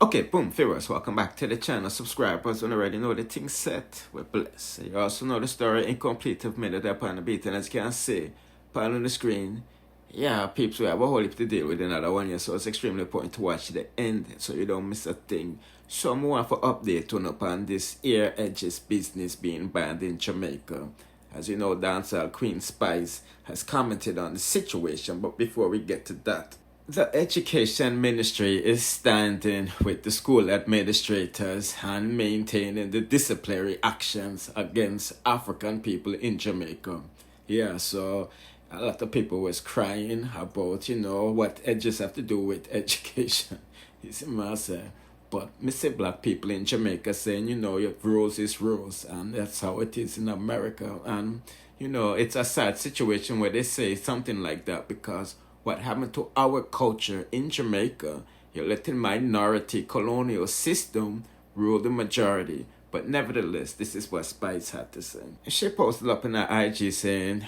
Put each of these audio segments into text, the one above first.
Okay, boom, viewers, welcome back to the channel. Subscribers, when already know the thing set, we're blessed. You also know the story incomplete of minute upon the beat, and as you can see, pan on the screen. Yeah, peeps, we have a whole heap to deal with another one here, so it's extremely important to watch the end so you don't miss a thing. So I'm going for update on upon this ear edges business being banned in Jamaica. As you know, Dancehall Queen Spice has commented on the situation, but before we get to that, the Education Ministry is standing with the school administrators and maintaining the disciplinary actions against African people in Jamaica. Yeah, so a lot of people was crying about, what edges have to do with education. You see what I say? But me say black people in Jamaica saying, your rules is rules, and that's how it is in America. And, it's a sad situation where they say something like that because what happened to our culture in Jamaica, you're letting minority colonial system rule the majority. But nevertheless, this is what Spice had to say. She posted up in her IG saying,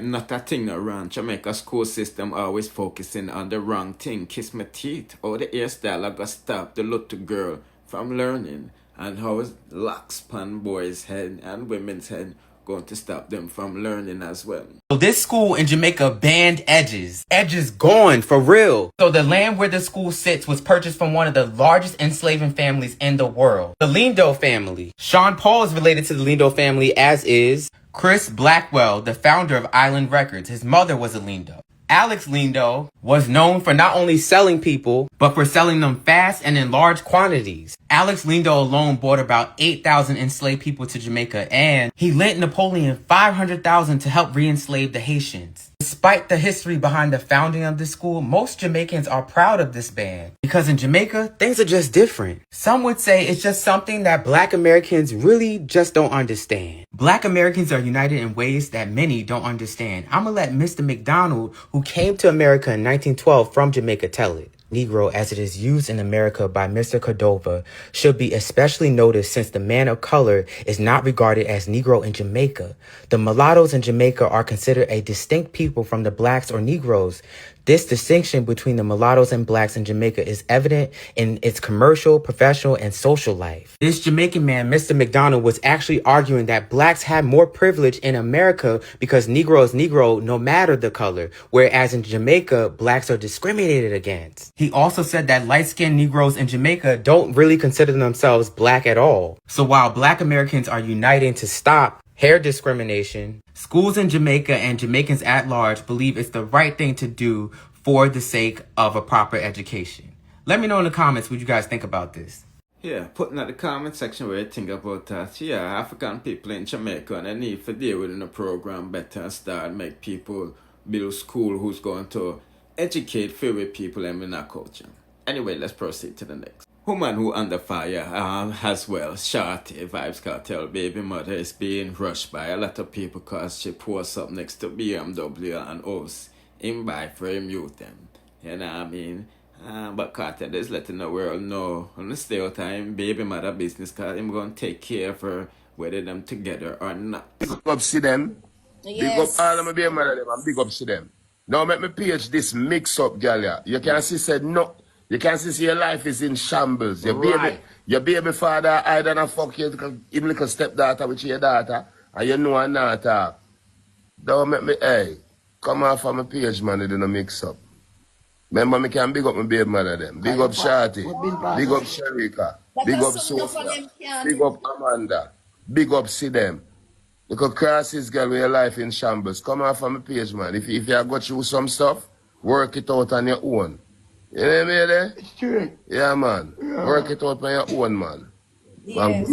not a thing around. Jamaica school system always focusing on the wrong thing. Kiss my teeth. Or the hairstyle I got stop the little girl from learning. And how is locks pan boys' head and women's head going to stop them from learning as well. So this school in Jamaica banned edges. Edges gone, for real. So the land where the school sits was purchased from one of the largest enslaving families in the world. The Lindo family. Sean Paul is related to the Lindo family, as is Chris Blackwell, the founder of Island Records. His mother was a Lindo. Alex Lindo was known for not only selling people, but for selling them fast and in large quantities. Alex Lindo alone brought about 8,000 enslaved people to Jamaica, and he lent Napoleon 500,000 to help re-enslave the Haitians. Despite the history behind the founding of this school, most Jamaicans are proud of this ban. Because in Jamaica, things are just different. Some would say it's just something that Black Americans really just don't understand. Black Americans are united in ways that many don't understand. I'm gonna let Mr. McDonald, who came to America in 1912 from Jamaica, tell it. Negro, as it is used in America by Mr. Cordova, should be especially noticed since the man of color is not regarded as Negro in Jamaica. The mulattoes in Jamaica are considered a distinct people from the blacks or Negroes. This distinction between the mulattoes and blacks in Jamaica is evident in its commercial, professional, and social life. This Jamaican man, Mr. McDonald, was actually arguing that blacks had more privilege in America because Negro is Negro no matter the color, whereas in Jamaica, blacks are discriminated against. He also said that light-skinned Negroes in Jamaica don't really consider themselves black at all. So while Black Americans are uniting to stop hair discrimination, schools in Jamaica and Jamaicans at large believe it's the right thing to do for the sake of a proper education. Let me know in the comments what you guys think about this. Yeah, put in the comment section where you think about that. Yeah, African people in Jamaica and they need to deal with the program better and start make people build school who's going to educate favorite people and in our culture. Anyway, let's proceed to the next. Woman who under fire as well, Shorty, Vybz Kartel, baby mother, is being rushed by a lot of people because she posts up next to BMW and us in buy for him youth them. You know what I mean? But Kartel is letting the world know on the stay out time baby mother business because I'm going to take care of her whether them together or not. Big up to them. Yes. Big up all of my baby mother them and big up to them. Now make me page this mix up, gal. You can see said no. You can see your life is in shambles. Your baby father either not fuck you, even little stepdaughter with your daughter, and you know I'm not talk. Don't make me, hey, come off of my page, man, you don't mix up. Remember, me can big up my baby mother them. Big up Shorty, big up Sharika, big up Sophia, big up Amanda, big up see them. Because crosses, girl, with your life in shambles. Come off of my page, man. If you have got through some stuff, work it out on your own. You know what I mean? It's true. Yeah, man. Yeah. Work it out on your own, man. Yes.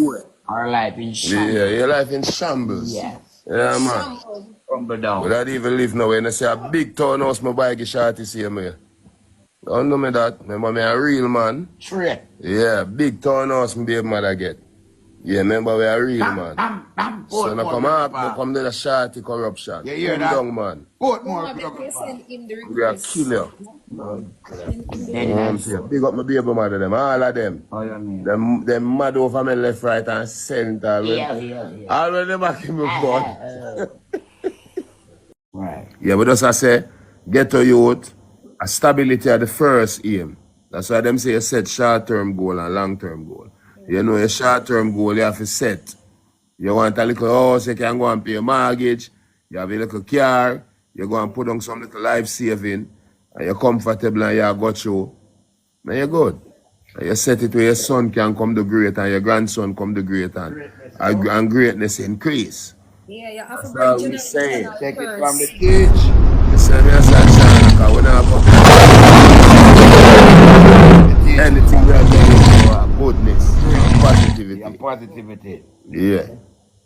Our life in shambles. Yeah, your life in shambles. Yes. Yeah, man. Crumble down. But I even live now when I say a big townhouse, my bike is Shorty see me. Don't know me that. Remember me a real man. True. Yeah, big townhouse my baby mother get. Yeah, remember we a real man. So now come up, now come to the Shorty corruption. Yeah, you hear that? that? Down, man. More We are kill you. Big up my baby mother them, all of them. Oh, yeah, man. Them mad over me left, right, and center. Yeah. Already back in my butt. Right. Yeah, but as I say, get to youth, a stability are the first aim. That's why them say you set short-term goal and long-term goal. You know, your short-term goal you have to set. You want a little house, you can go and pay a mortgage. You have a little car. You go and put on some little life saving. And you're comfortable and you got through. Man, you're good. And you set it where your son can come to great and your grandson come to great and greatness increase. Yeah, you have to That's break all we generational saying. Take it curse. from the kids. You say me as a child, because we don't have anything we are doing for goodness, positivity. Your positivity. Yeah.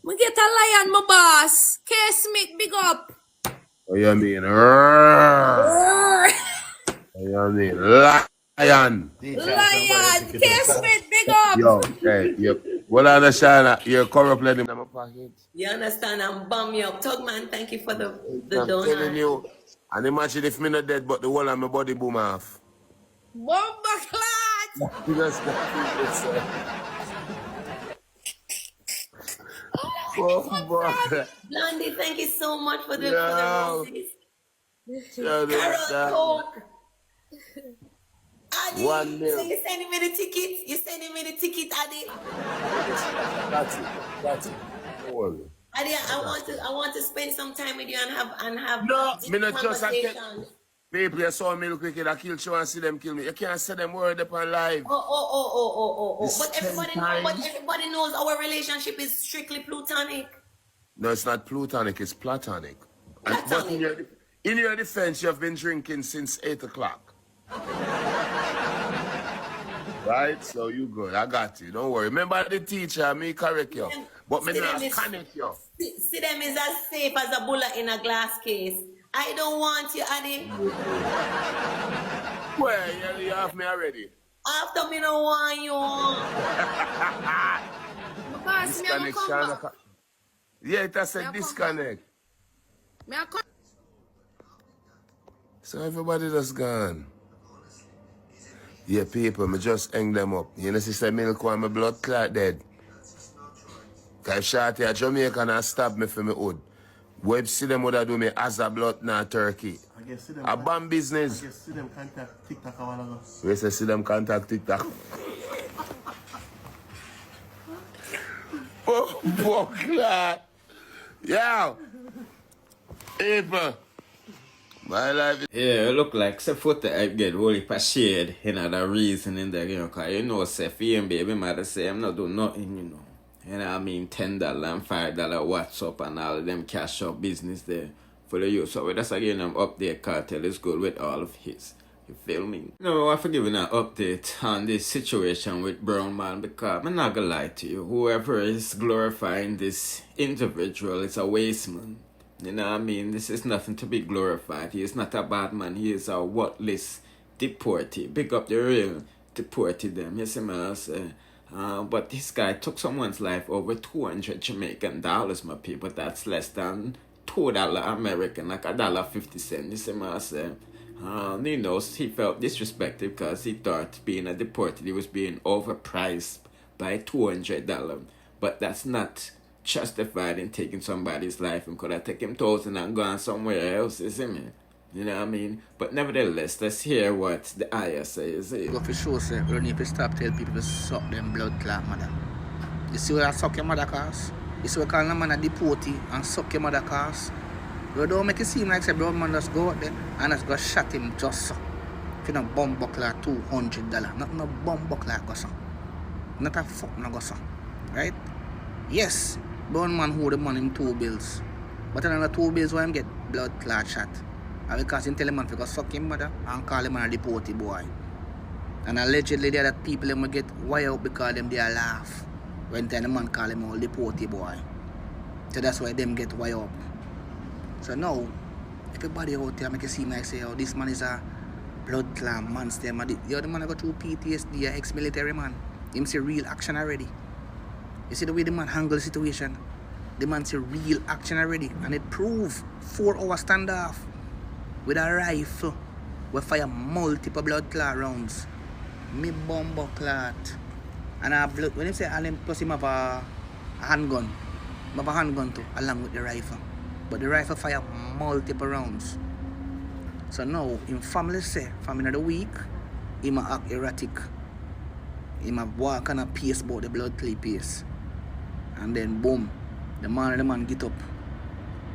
We get a lion, my boss. K. Smith, big up. What you mean? What you mean? Lion. Lion, K. Smith, big up. Yo, hey, yep. Well, I understand you're corrupt letting in my pocket. You understand? I'm bum you up. Tugman, thank you for the I'm donut. telling you. And imagine if me not dead, but the whole of my body boom off. Bomba clat. You just got Blondie, thank you so much for the Yo. roses. Shut Carol up. Coke. Addy, 1 mil. so you sending me the ticket? You sending me the ticket, Addy? That's it. That's it. Don't worry. Addy, I want to spend some time with you and have No, deep me not just a conversation. people, you saw me look wicked, I kill you and see them kill me. You can't say them word upon live. Oh. It's But 10 times. everybody knows our relationship is strictly platonic. No, it's not plutonic, it's platonic. But Platonic. in your defense, you have been drinking since 8 o'clock. Right? So you good. I got you. Don't worry. Remember the teacher, me correct you. But me not connect you. See them is as safe as a bullet in a glass case. I don't want you, Addy. Well, you have me already. After me no want you. My boss, me a Disconnect, come Shana. back. Yeah, it has Me said a disconnect. Me a come. So everybody just gone. Yeah, people, me just hang them up. You know, sister Milk and my blood clot dead. Cause if Shorty a Jamaican and stab me for me hood. Web see them would do me as a blood na turkey. A bomb business. I guess see them contact TikTok a while ago. We say see them contact TikTok. Oh, fuck that. Yo. People. My life is... Yeah, it look like say foot I get really shade, you know, the reason in there, you know, cause you know, say for baby mother say I'm not doing nothing, you know. You know what I mean? $10 and $5 WhatsApp and all of them cash up business there for the youth. So that's again update Kartel is good with all of his. You feel me? No, I'm giving an update on this situation with Brown Man because I'm not gonna lie to you. Whoever is glorifying this individual is a waste man. You know what I mean? This is nothing to be glorified. He is not a bad man. He is a worthless deportee. Big up the real deportee them. You see me? I say. But this guy took someone's life over 200 Jamaican dollars, my people. That's less than $2 American, like $1.50. You see me? I say. You know, he felt disrespected because he thought being a deported, he was being overpriced by $200. But that's not justified in taking somebody's life. And could have taken $1,000 and gone somewhere else, you see me? You know what I mean? But nevertheless, let's hear what the ayah says. Go for sure, say, we need to stop telling people to suck them blood clot mother. You see what I suck your mother cause? You see what call a man a deportee and suck your mother cause? You don't make it seem like say blood man just go out there and just go shot him just so. If you no bomb buckler $200. Not no bomb buckler go so. Not a fuck no go so. Right? Yes, blood man hold the money in 2 bills. But another 2 bills why him get blood clot shot. And because he tell him man to go suck him mother and call him a deportee boy. And allegedly there are that people them will get wired out because them they laugh when the man call him a deportee boy. So that's why them get wired up. So now, everybody out there make it seem like say, oh, this man is a blood clot monster. The other man go through PTSD, a ex-military man. Him see real action already. You see the way the man handle the situation? The man see real action already. And it prove 4-hour standoff with a rifle. We fire multiple blood clot rounds. Me bomb clot. And a blood, when him say and plus him have a handgun. Him have a handgun too, along with the rifle. But the rifle fire multiple rounds. So now, in family say, family of the week, him a act erratic. Him a walk on a pace about the blood clay pace. And then boom, the man get up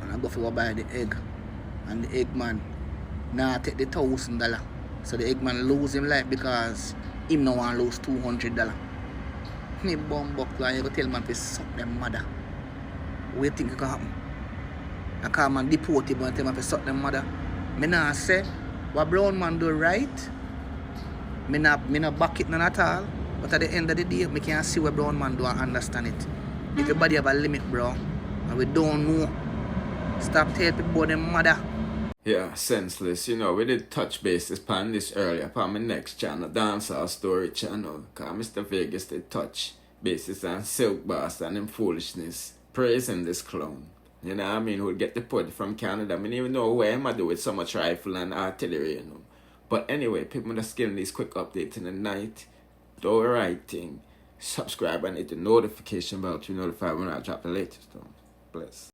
and I go for buy the egg. And the egg man now take the $1,000. So the egg man lose him life because him no want lose $200. Me bomb buck and you go tell man to suck them mother. What you think can happen? I call man deport him and tell man to suck them mother. Me nah say what brown man do right. Me not back it none at all. But at the end of the day, me can see what brown man do and understand it. Everybody have a limit, bro. And we don't know. Stop telling people about them mother. Yeah, senseless. You know, we did touch bases upon this earlier upon my next channel, Dancehall Story channel. Cause Mr. Vegas did touch bases on Silk Boss and them foolishness. Praising this clown. You know what I mean? Who'll get deported from Canada. I mean, even know where am I do with so much rifle and artillery, you know. But anyway, people just giving these quick updates in the night. Do the right thing. Subscribe and hit the notification bell to be notified when I drop the latest one. Bless.